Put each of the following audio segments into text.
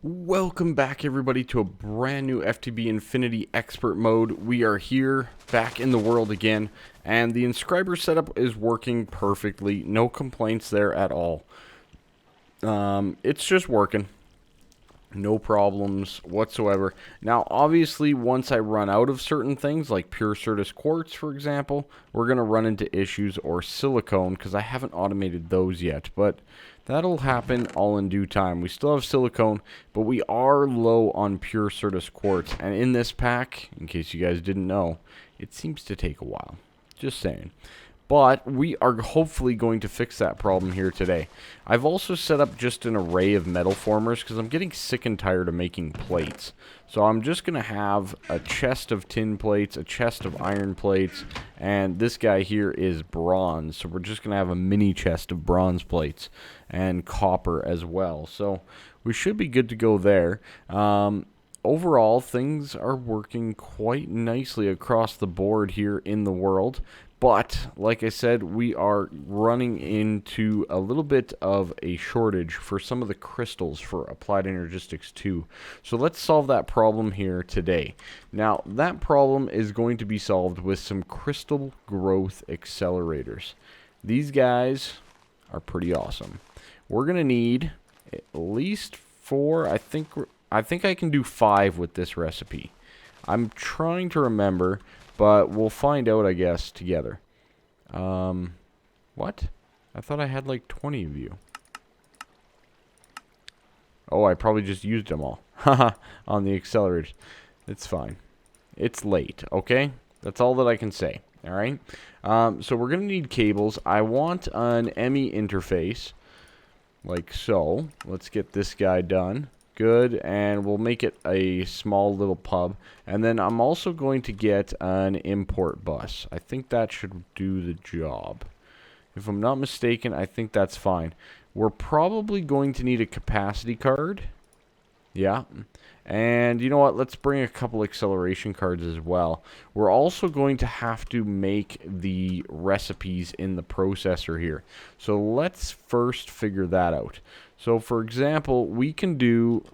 Welcome back, everybody, to a brand new FTB Infinity Expert mode. We are here, back in the world again, and the inscriber setup is working perfectly. No complaints there at all. It's just working. No problems whatsoever. Now, obviously, once I run out of certain things, like pure Certus quartz, for example, we're going to run into issues, or silicone, because I haven't automated those yet, but that'll happen all in due time. We still have silicone, but we are low on pure Certus quartz, and in this pack, in case you guys didn't know, it seems to take a while. Just saying. But we are hopefully going to fix that problem here today. I've also set up just an array of metal formers because I'm getting sick and tired of making plates. So I'm just going to have a chest of tin plates, a chest of iron plates, and this guy here is bronze. So we're just going to have a mini chest of bronze plates and copper as well. So we should be good to go there. Overall, things are working quite nicely across the board here in the world. But, like I said, we are running into a little bit of a shortage for some of the crystals for Applied Energistics 2. So let's solve that problem here today. Now, that problem is going to be solved with some crystal growth accelerators. These guys are pretty awesome. We're going to need at least 4. I think I can do 5 with this recipe. I'm trying to remember, but we'll find out, I guess, together. What? I thought I had like 20 of you. Oh, I probably just used them all. Haha, on the accelerators. It's fine. It's late, okay? That's all that I can say, alright? So we're going to need cables. I want an ME interface, like so. Let's get this guy done. Good, and we'll make it a small little pub. And then I'm also going to get an import bus. I think that should do the job. If I'm not mistaken, I think that's fine. We're probably going to need a capacity card. Yeah. And you know what? Let's bring a couple acceleration cards as well. We're also going to have to make the recipes in the processor here. So let's first figure that out. So for example, we can do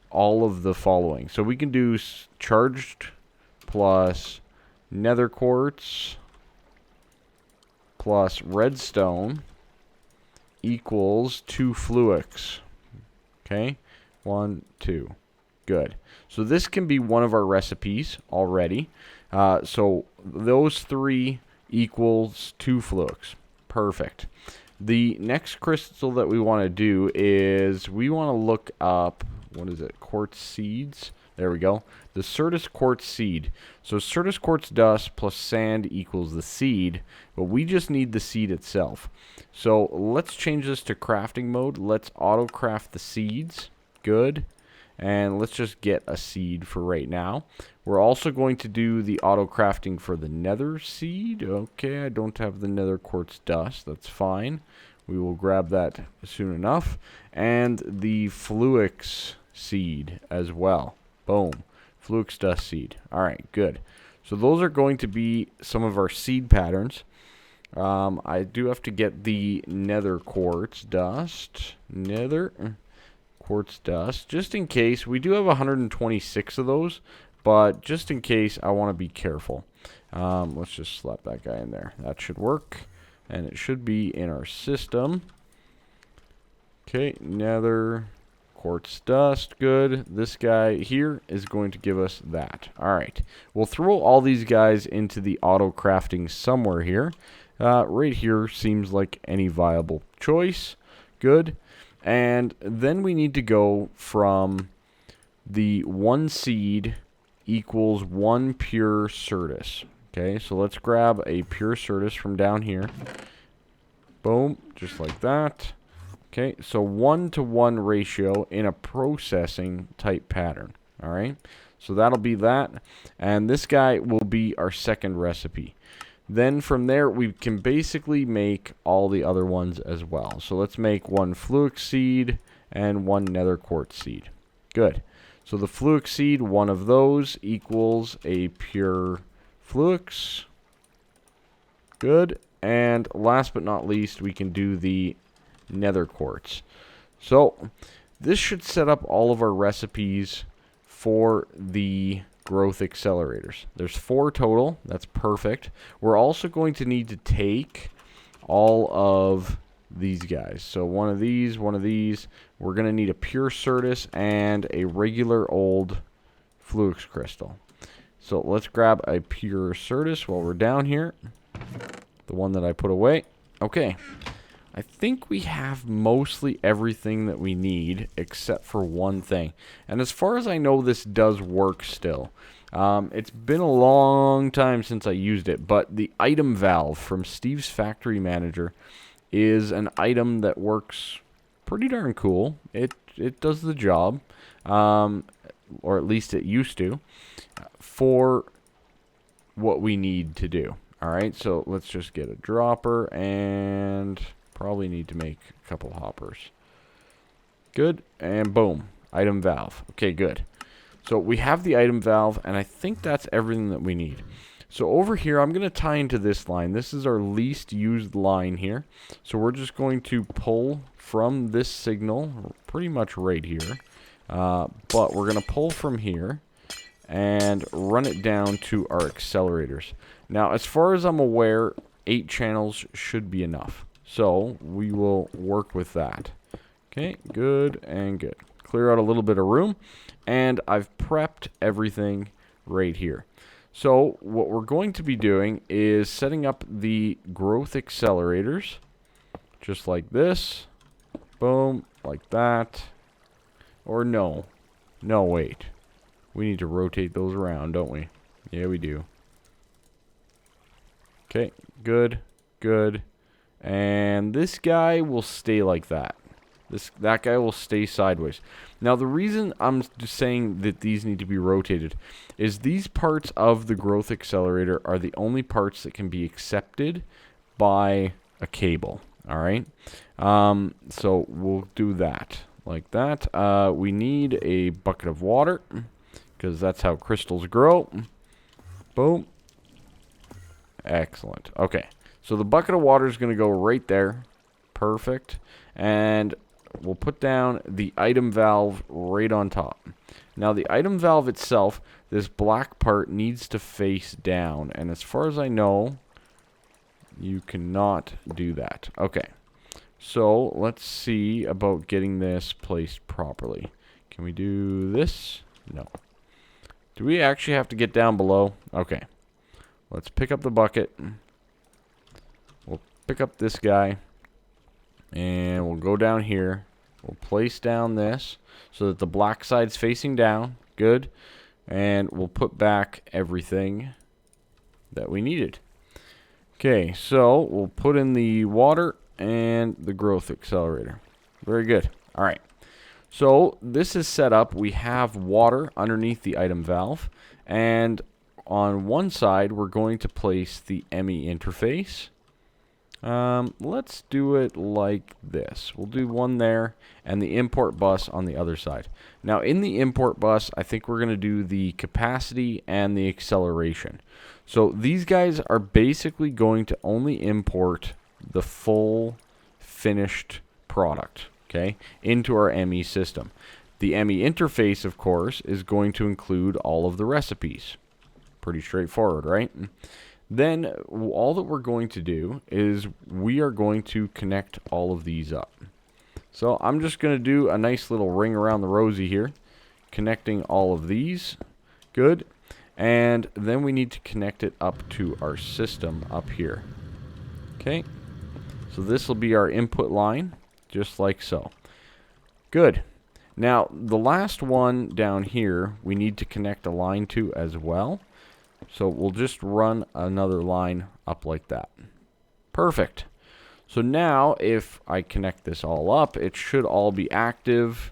all of the following. So we can do charged plus nether quartz plus redstone equals 2 fluix. Okay? 1, 2. Good. So this can be one of our recipes already. So those 3 equals 2 fluix. Perfect. The next crystal that we want to do is we want to look up, what is it, quartz seeds? There we go. The Certus quartz seed. So Certus quartz dust plus sand equals the seed, but we just need the seed itself. So let's change this to crafting mode. Let's auto craft the seeds. Good. And let's just get a seed for right now. We're also going to do the auto crafting for the nether seed. Okay, I don't have the nether quartz dust. That's fine. We will grab that soon enough. And the fluix seed as well. Boom. Fluix dust seed. Alright, good. So those are going to be some of our seed patterns. I do have to get the nether quartz dust. Nether quartz dust, just in case. We do have 126 of those, but just in case, I want to be careful. Let's just slap that guy in there. That should work, and it should be in our system. Okay, nether quartz dust, good. This guy here is going to give us that. Alright, we'll throw all these guys into the auto crafting somewhere here. Right here seems like any viable choice. Good. And then we need to go from the 1 seed equals 1 pure Certus. Okay, so let's grab a pure Certus from down here. Boom, just like that. Okay, so 1-to-1 ratio in a processing type pattern. Alright, so that'll be that. And this guy will be our second recipe. Then from there, we can basically make all the other ones as well. So let's make 1 fluix seed and 1 nether quartz seed. Good. So the fluix seed, 1 of those equals a pure fluix. Good. And last but not least, we can do the nether quartz. So this should set up all of our recipes for the growth accelerators. There's 4 total. That's perfect. We're also going to need to take all of these guys. So one of these. We're going to need a pure Certus and a regular old Fluix crystal. So let's grab a pure Certus while we're down here. The one that I put away. Okay. I think we have mostly everything that we need except for one thing. And as far as I know, this does work still. It's been a long time since I used it, but the item valve from Steve's Factory Manager is an item that works pretty darn cool. It does the job, or at least it used to, for what we need to do. Alright, so let's just get a dropper and probably need to make a couple hoppers. Good, and boom, item valve. Okay, good. So we have the item valve, and I think that's everything that we need. So over here, I'm going to tie into this line. This is our least used line here. So we're just going to pull from this signal, pretty much right here. But we're going to pull from here and run it down to our accelerators. Now, as far as I'm aware, 8 channels should be enough. So we will work with that. Okay, good and good. Clear out a little bit of room. And I've prepped everything right here. So what we're going to be doing is setting up the growth accelerators. Just like this. Boom, like that. Or no. No, wait. We need to rotate those around, don't we? Yeah, we do. Okay, good, good. And this guy will stay like that. That guy will stay sideways. Now, the reason I'm saying that these need to be rotated is these parts of the growth accelerator are the only parts that can be accepted by a cable. All right? So we'll do that like that. We need a bucket of water because that's how crystals grow. Boom. Excellent. Okay. So the bucket of water is going to go right there. Perfect. And we'll put down the item valve right on top. Now the item valve itself, this black part needs to face down. And as far as I know, you cannot do that. Okay. So let's see about getting this placed properly. Can we do this? No. Do we actually have to get down below? Okay. Let's pick up the bucket. We'll pick up this guy. And we'll go down here. We'll place down this so that the black side's facing down. Good. And we'll put back everything that we needed. Okay, so we'll put in the water and the growth accelerator. Very good. All right. So this is set up. We have water underneath the item valve. And on one side, we're going to place the ME interface. Let's do it like this. We'll do one there and the import bus on the other side. Now in the import bus, I think we're going to do the capacity and the acceleration. So these guys are basically going to only import the full finished product, okay, into our ME system. The ME interface, of course, is going to include all of the recipes. Pretty straightforward, right? Then all that we're going to do is we are going to connect all of these up. So I'm just going to do a nice little ring around the rosy here, connecting all of these. Good. And then we need to connect it up to our system up here. Okay. So this will be our input line, just like so. Good. Now, the last one down here, we need to connect a line to as well. So we'll just run another line up like that. Perfect. So now if I connect this all up, it should all be active.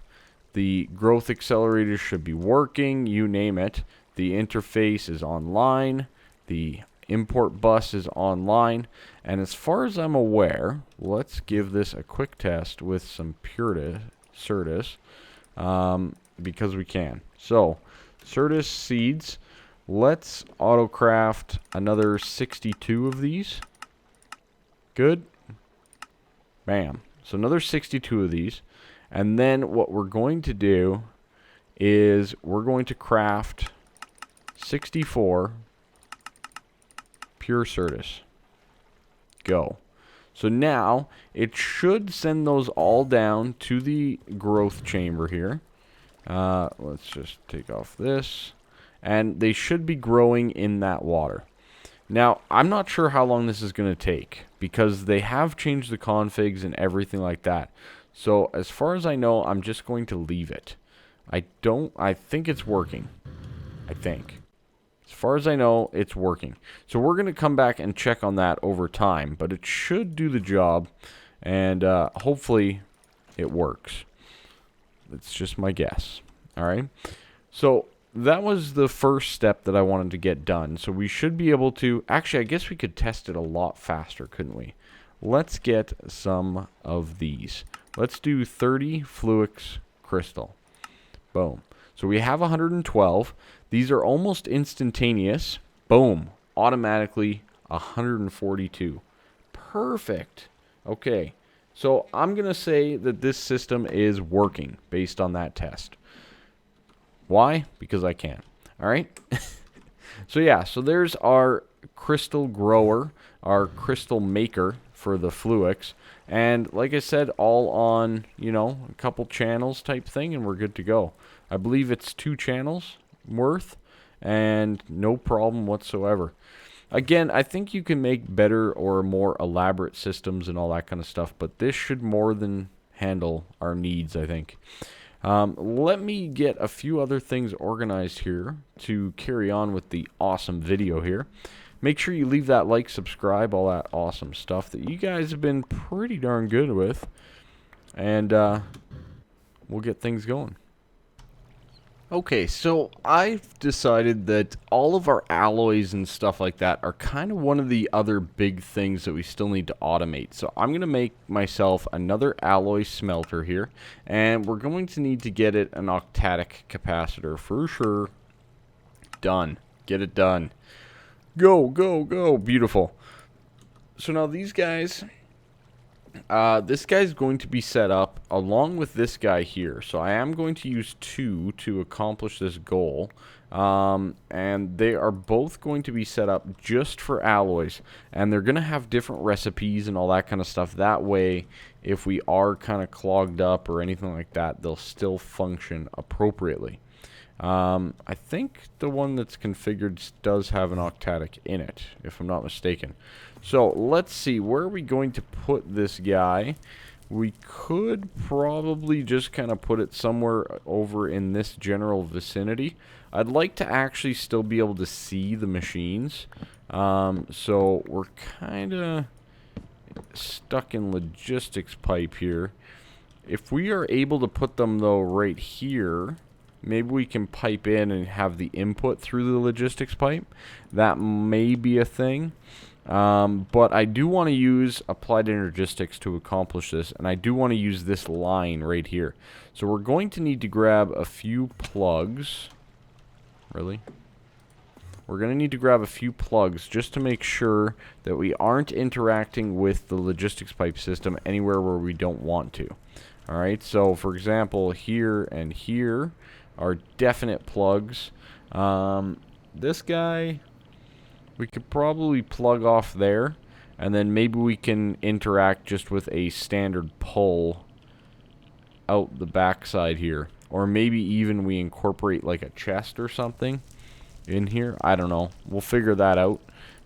The growth accelerators should be working, you name it. The interface is online. The import bus is online. And as far as I'm aware, let's give this a quick test with some Certus because we can. So Certus seeds. Let's autocraft another 62 of these. Good. Bam. So another 62 of these. And then what we're going to do is we're going to craft 64 pure Certus. Go. So now it should send those all down to the growth chamber here. Let's just take off this. And they should be growing in that water. Now, I'm not sure how long this is going to take, because they have changed the configs and everything like that. So, as far as I know, I'm just going to leave it. I think it's working. I think. As far as I know, it's working. So, we're going to come back and check on that over time, but it should do the job, and hopefully it works. It's just my guess. Alright? So, that was the first step that I wanted to get done. So we should be able to... Actually, I guess we could test it a lot faster, couldn't we? Let's get some of these. Let's do 30 Fluix crystal. Boom. So we have 112. These are almost instantaneous. Boom. Automatically 142. Perfect. Okay. So I'm going to say that this system is working based on that test. Why? Because I can. Alright? So yeah, so there's our crystal grower, our crystal maker for the Fluix. And like I said, all on, you know, a couple channels type thing, and we're good to go. I believe it's 2 channels worth, and no problem whatsoever. Again, I think you can make better or more elaborate systems and all that kind of stuff, but this should more than handle our needs, I think. Let me get a few other things organized here to carry on with the awesome video here. Make sure you leave that like, subscribe, all that awesome stuff that you guys have been pretty darn good with. And we'll get things going. Okay, so I've decided that all of our alloys and stuff like that are kind of one of the other big things that we still need to automate. So I'm going to make myself another alloy smelter here, and we're going to need to get it an octadic capacitor for sure. Done. Get it done. Go, go, go. Beautiful. So now these guys... this guy's going to be set up along with this guy here. So I am going to use 2 to accomplish this goal. And they are both going to be set up just for alloys. And they're going to have different recipes and all that kind of stuff. That way, if we are kind of clogged up or anything like that, they'll still function appropriately. I think the one that's configured does have an octadic in it, if I'm not mistaken. So, let's see, where are we going to put this guy? We could probably just kind of put it somewhere over in this general vicinity. I'd like to actually still be able to see the machines. So, we're kind of stuck in logistics pipe here. If we are able to put them, though, right here... Maybe we can pipe in and have the input through the logistics pipe. That may be a thing. But I do want to use applied energistics to accomplish this. And I do want to use this line right here. So we're going to need to grab a few plugs. Really? We're going to need to grab a few plugs just to make sure that we aren't interacting with the logistics pipe system anywhere where we don't want to. Alright, so for example, here and here are definite plugs. This guy, we could probably plug off there, and then maybe we can interact just with a standard pull out the backside here. Or maybe even we incorporate like a chest or something in here. I don't know. We'll figure that out.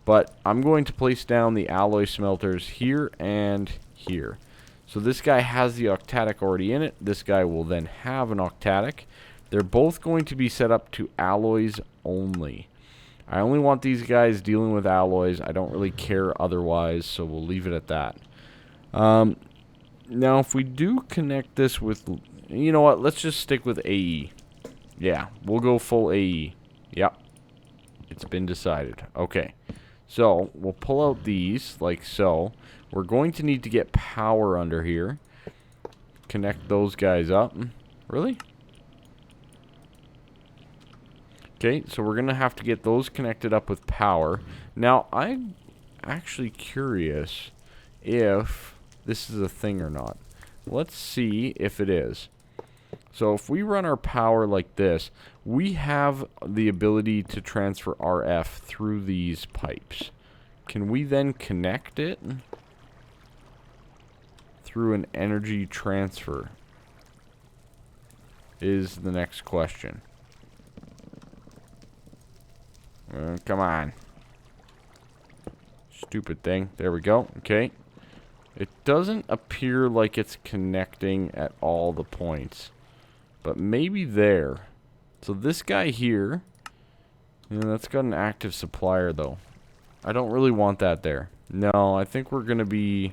But I'm going to place down the alloy smelters here and here. So this guy has the octadic already in it. This guy will then have an octadic. They're both going to be set up to alloys only. I only want these guys dealing with alloys. I don't really care otherwise, so we'll leave it at that. Now, if we do connect this with... You know what? Let's just stick with AE. Yeah, we'll go full AE. Yep. It's been decided. Okay. So, we'll pull out these, like so. We're going to need to get power under here. Connect those guys up. Really? Okay, so we're going to have to get those connected up with power. Now, I'm actually curious if this is a thing or not. let's see if it is. So if we run our power like this, we have the ability to transfer RF through these pipes. Can we then connect it through an energy transfer? Is the next question. Come on. Stupid thing. There we go. Okay. It doesn't appear like it's connecting at all the points. But maybe there. So this guy here, that's got an active supplier though. I don't really want that there. No, I think we're going to be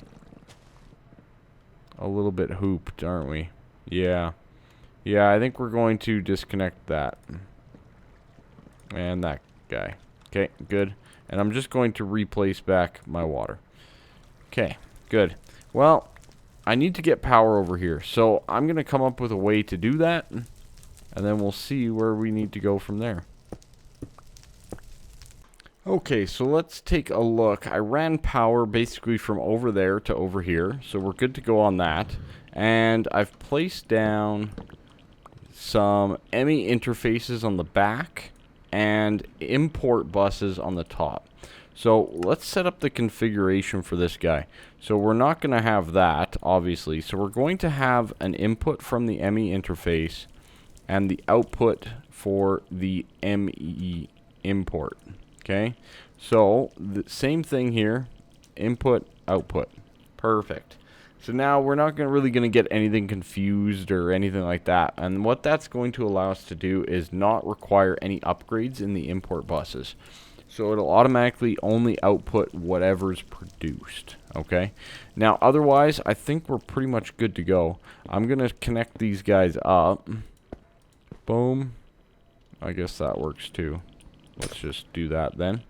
a little bit hooped, aren't we? Yeah. Yeah, I think we're going to disconnect that. And that guy. Okay, good. And I'm just going to replace back my water. Okay, good. Well, I need to get power over here. So I'm going to come up with a way to do that. And then we'll see where we need to go from there. Okay, so let's take a look. I ran power basically from over there to over here. So we're good to go on that. And I've placed down some ME interfaces on the back and import buses on the top. So let's set up the configuration for this guy. So we're not going to have that, obviously. So we're going to have an input from the ME interface and the output for the ME import. Okay, so the same thing here, input, output. Perfect. So now we're not really going to get anything confused or anything like that. And what that's going to allow us to do is not require any upgrades in the import buses. So it'll automatically only output whatever's produced. Okay. Now otherwise, I think we're pretty much good to go. I'm going to connect these guys up. Boom. I guess that works too. Let's just do that then.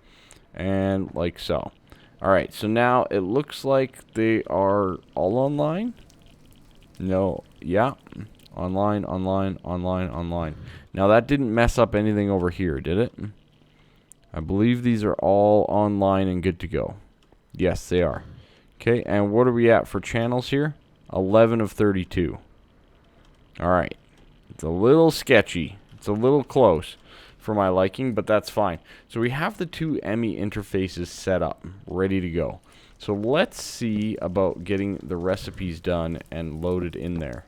And like so. Alright, so now it looks like they are all online. No, yeah. Online, online, online, online. Now that didn't mess up anything over here, did it? I believe these are all online and good to go. Yes, they are. Okay, and what are we at for channels here? 11 of 32. Alright. It's a little sketchy. It's a little close for my liking, but that's fine. So we have the two ME interfaces set up, ready to go. So let's see about getting the recipes done and loaded in there.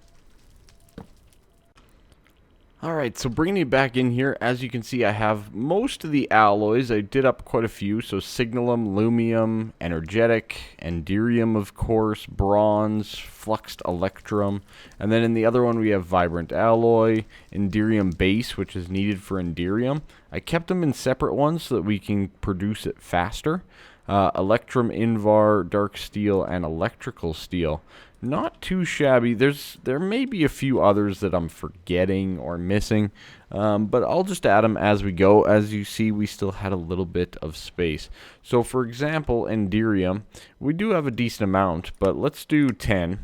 Alright, so bringing it back in here, as you can see, I have most of the alloys. I did up quite a few, so signalum, lumium, energetic, enderium, of course, bronze, fluxed electrum, and then in the other one we have vibrant alloy, enderium base, which is needed for enderium. I kept them in separate ones so that we can produce it faster. Electrum, en-devour, dark steel, and electrical steel. Not too shabby. There may be a few others that I'm forgetting or missing, but I'll just add them as we go. As you see, we still had a little bit of space. So for example, enderium, we do have a decent amount, but let's do 10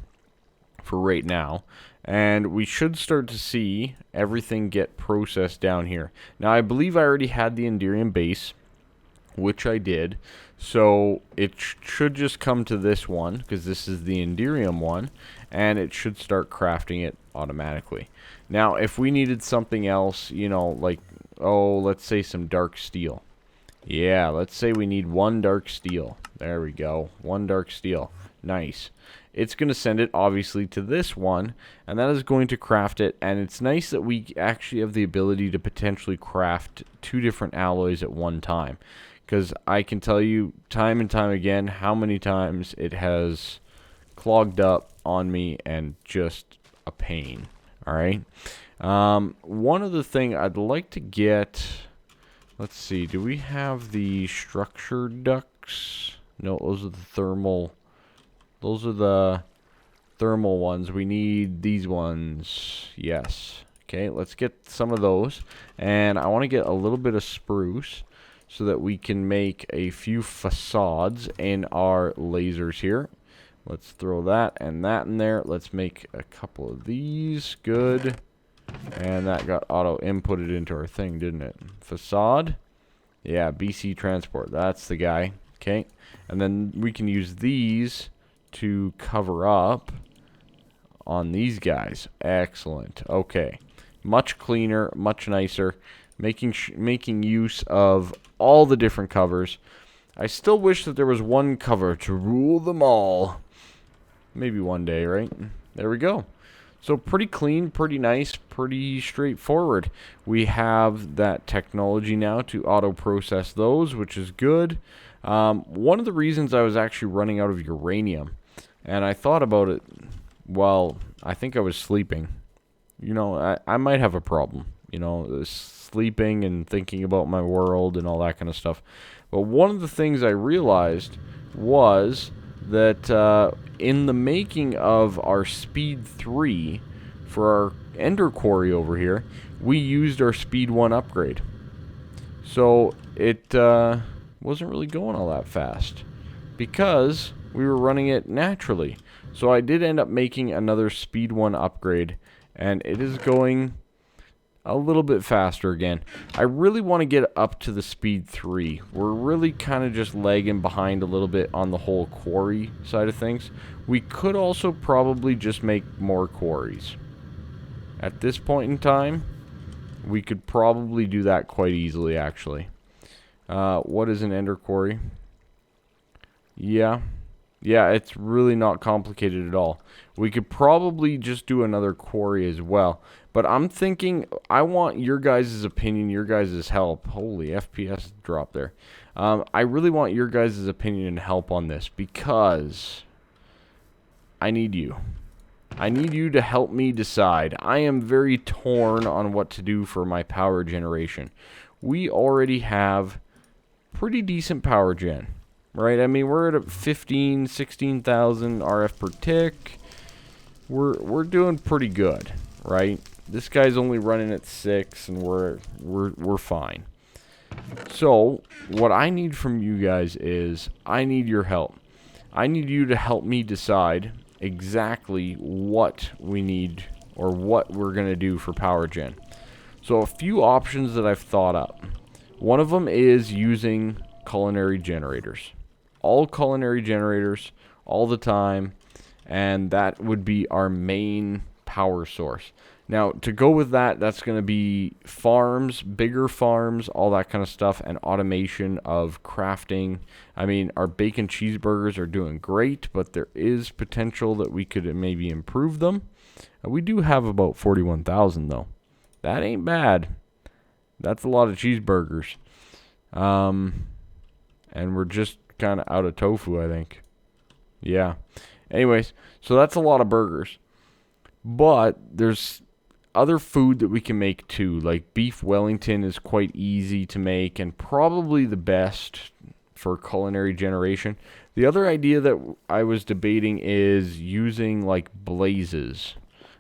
for right now. And we should start to see everything get processed down here. Now I believe I already had the enderium base, which I did. So it should just come to this one, because this is the enderium one, and it should start crafting it automatically. Now, if we needed something else, you know, like, oh, let's say some dark steel. Yeah, let's say we need one dark steel. There we go. One dark steel. Nice. It's going to send it, obviously, to this one, and that is going to craft it. And it's nice that we actually have the ability to potentially craft two different alloys at one time. Because I can tell you time and time again how many times it has clogged up on me and just a pain. Alright. One other thing I'd like to get... Let's see. Do we have the structure ducts? No, those are the thermal... Those are the thermal ones. We need these ones. Yes. Okay, let's get some of those. And I want to get a little bit of spruce, so that we can make a few facades in our lasers here. Let's throw that and that in there. Let's make a couple of these. Good. And that got auto inputted into our thing, didn't it? Facade. Yeah, BC Transport. That's the guy. Okay. And then we can use these to cover up on these guys. Excellent. Okay. Much cleaner, much nicer. Making use of all the different covers. I still wish that there was one cover to rule them all. Maybe one day, right? There we go. So pretty clean, pretty nice, pretty straightforward. We have that technology now to auto-process those, which is good. One of the reasons I was actually running out of uranium, and I thought about it while I think I was sleeping. You know, I might have a problem, you know, sleeping and thinking about my world and all that kind of stuff. But one of the things I realized was that in the making of our Speed 3 for our Ender Quarry over here, we used our Speed 1 upgrade. So it wasn't really going all that fast because we were running it naturally. So I did end up making another Speed 1 upgrade, and it is going a little bit faster again. I really want to get up to the Speed 3. We're really kind of just lagging behind a little bit on the whole quarry side of things. We could also probably just make more quarries. At this point in time, we could probably do that quite easily, actually. What is an ender quarry? Yeah, it's really not complicated at all. We could probably just do another quarry as well. But I'm thinking, I want your guys' opinion, your guys' help. Holy FPS drop there. I really want your guys' opinion and help on this because I need you. I need you to help me decide. I am very torn on what to do for my power generation. We already have pretty decent power gen, right? I mean, we're at 15, 16,000 RF per tick. We're doing pretty good, right? This guy's only running at 6, and we're fine. So, what I need from you guys is, I need your help. I need you to help me decide exactly what we need or what we're going to do for power gen. So, a few options that I've thought up. One of them is using culinary generators. All culinary generators, all the time, and that would be our main power source. Now, to go with that, that's going to be farms, bigger farms, all that kind of stuff, and automation of crafting. I mean, our bacon cheeseburgers are doing great, but there is potential that we could maybe improve them. We do have about 41,000, though. That ain't bad. That's a lot of cheeseburgers. And we're just kind of out of tofu, I think. Yeah. Anyways, so that's a lot of burgers. But there's other food that we can make too. Like beef Wellington is quite easy to make and probably the best for culinary generation. The other idea that I was debating is using like blaze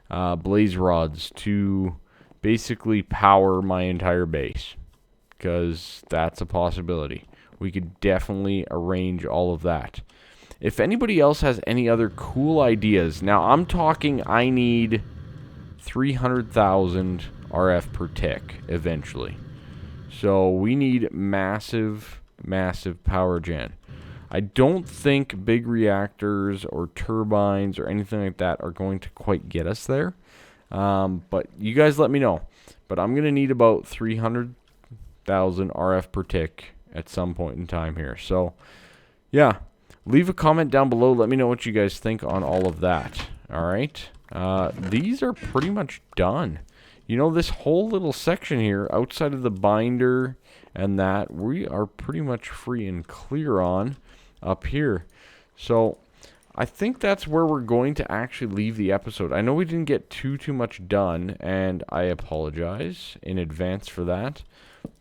rods to basically power my entire base, because that's a possibility. We could definitely arrange all of that. If anybody else has any other cool ideas, now I'm talking I need 300,000 RF per tick eventually. So we need massive power gen. I don't think big reactors or turbines or anything like that are going to quite get us there. But you guys let me know. But I'm going to need about 300,000 RF per tick at some point in time here. So, yeah. Leave a comment down below. Let me know what you guys think on all of that. Alright. These are pretty much done. You know, this whole little section here, outside of the binder and that, we are pretty much free and clear on up here. So, I think that's where we're going to actually leave the episode. I know we didn't get too much done, and I apologize in advance for that.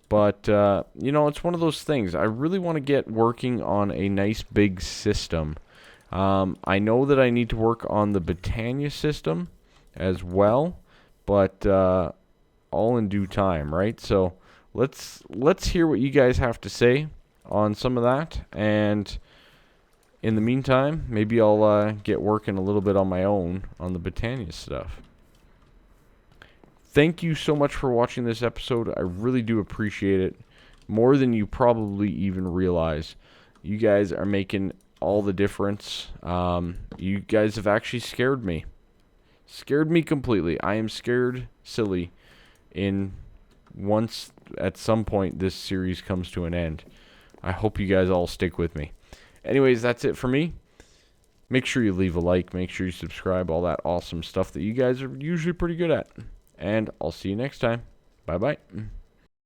But, you know, it's one of those things. I really want to get working on a nice big system. I know that I need to work on the Britannia system as well, but all in due time, right? So let's hear what you guys have to say on some of that, and in the meantime, maybe I'll get working a little bit on my own on the Britannia stuff. Thank you so much for watching this episode. I really do appreciate it. More than you probably even realize. You guys are making all the difference. You guys have actually scared me. Scared me completely. I am scared silly once at some point this series comes to an end. I hope you guys all stick with me. Anyways, that's it for me. Make sure you leave a like. Make sure you subscribe. All that awesome stuff that you guys are usually pretty good at. And I'll see you next time. Bye-bye.